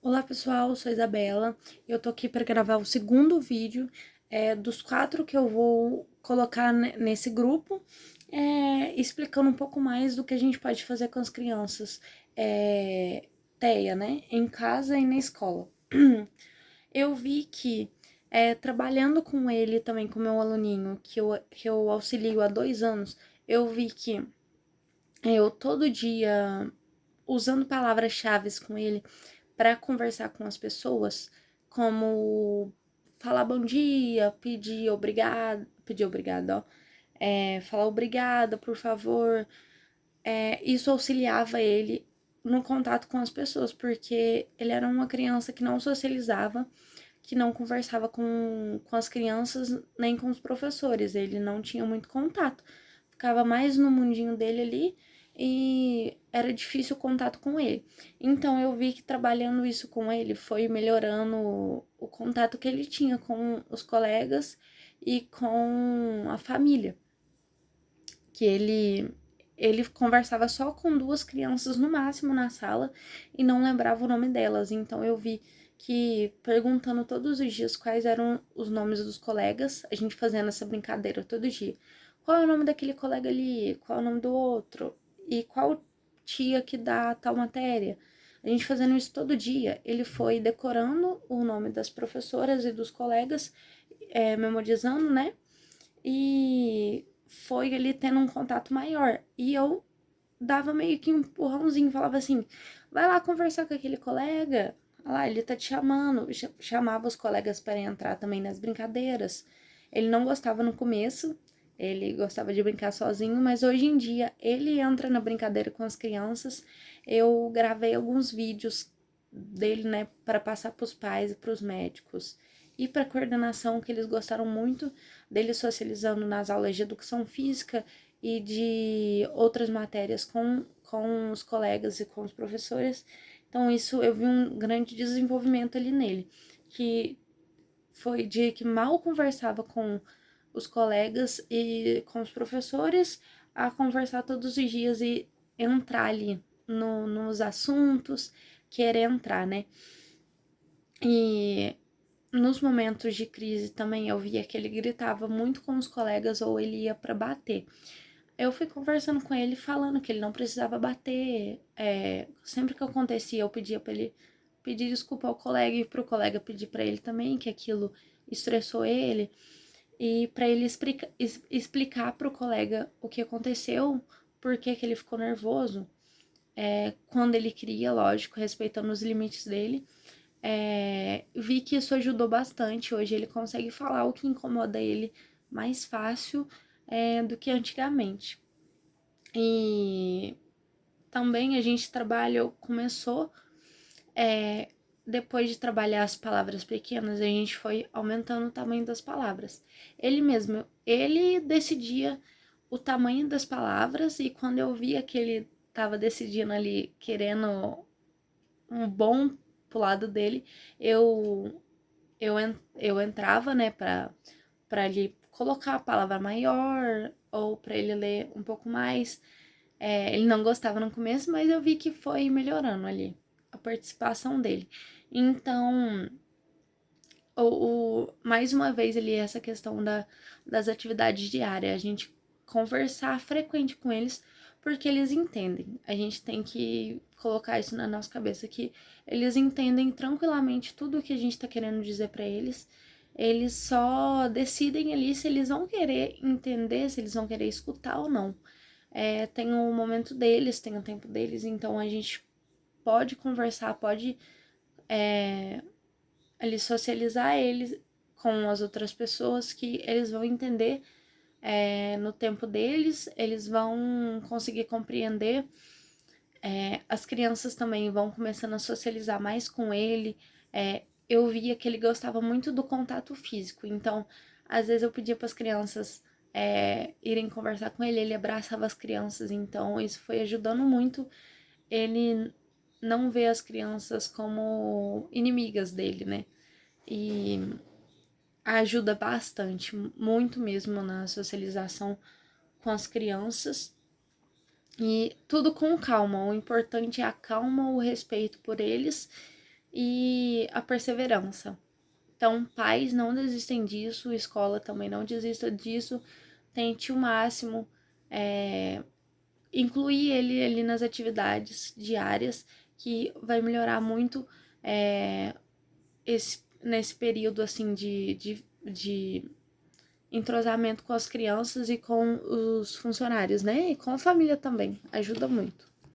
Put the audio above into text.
Olá pessoal, sou a Isabela. Eu tô aqui para gravar o segundo vídeo dos 4 que eu vou colocar nesse grupo, explicando um pouco mais do que a gente pode fazer com as crianças, TEA, né? Em casa e na escola. Eu vi que trabalhando com ele também, com o meu aluninho, que eu auxilio há 2 anos, eu vi que eu todo dia usando palavras-chave com ele para conversar com as pessoas, como falar bom dia, pedir obrigado, ó, falar obrigada, por favor. Isso auxiliava ele no contato com as pessoas, porque ele era uma criança que não socializava, que não conversava com as crianças nem com os professores, ele não tinha muito contato, ficava mais no mundinho dele ali e era difícil o contato com ele. Então eu vi que trabalhando isso com ele foi melhorando o contato que ele tinha com os colegas e com a família, que ele conversava só com 2 crianças no máximo na sala e não lembrava o nome delas. Então eu vi que perguntando todos os dias quais eram os nomes dos colegas, a gente fazendo essa brincadeira todo dia. Qual é o nome daquele colega ali? Qual é o nome do outro? E qual tia que dá tal matéria? A gente fazendo isso todo dia, ele foi decorando o nome das professoras e dos colegas, memorizando, né? E foi ele tendo um contato maior. E eu dava meio que um empurrãozinho, falava assim: vai lá conversar com aquele colega. Olha lá, ele tá te chamando. Chamava os colegas para entrar também nas brincadeiras. Ele não gostava no começo, ele gostava de brincar sozinho, mas hoje em dia ele entra na brincadeira com as crianças. Eu gravei alguns vídeos dele, né, para passar para os pais e para os médicos e para coordenação, que eles gostaram muito dele socializando nas aulas de educação física e de outras matérias com os colegas e com os professores. Então, isso eu vi um grande desenvolvimento ali nele, que foi de que mal conversava com os colegas e com os professores, a conversar todos os dias e entrar ali nos assuntos, querer entrar, né? E nos momentos de crise também eu via que ele gritava muito com os colegas ou ele ia para bater. Eu fui conversando com ele, falando que ele não precisava bater. Sempre que acontecia, eu pedia para ele pedir desculpa ao colega e pro colega pedir para ele também que aquilo estressou ele e para ele explicar pro colega o que aconteceu, por que ele ficou nervoso, quando ele queria, lógico, respeitando os limites dele. Vi que isso ajudou bastante. Hoje ele consegue falar o que incomoda ele mais fácil do que antigamente. E também a gente começou, é, depois de trabalhar as palavras pequenas, a gente foi aumentando o tamanho das palavras. Ele decidia o tamanho das palavras e quando eu via que ele estava decidindo ali, querendo um bom pro lado dele, eu eu entrava, né, para ele colocar a palavra maior ou para ele ler um pouco mais. Ele não gostava no começo, mas eu vi que foi melhorando ali a participação dele. Então, mais uma vez ali essa questão das atividades diárias, a gente conversar frequente com eles, porque eles entendem. A gente tem que colocar isso na nossa cabeça, que eles entendem tranquilamente tudo o que a gente tá querendo dizer para eles. Eles só decidem ali se eles vão querer entender, se eles vão querer escutar ou não. Tem o momento deles, tem o tempo deles, então a gente pode conversar, pode ali socializar eles com as outras pessoas, que eles vão entender no tempo deles, eles vão conseguir compreender. As crianças também vão começando a socializar mais com ele. Eu via que ele gostava muito do contato físico, então às vezes eu pedia para as crianças irem conversar com ele, ele abraçava as crianças, então isso foi ajudando muito ele não ver as crianças como inimigas dele, né? E ajuda bastante, muito mesmo na socialização com as crianças. E tudo com calma. O importante é a calma, o respeito por eles e a perseverança. Então, pais, não desistem disso, escola também não desista disso, tente o máximo incluir ele ali nas atividades diárias, que vai melhorar muito nesse período assim de entrosamento com as crianças e com os funcionários, né? E com a família também, ajuda muito.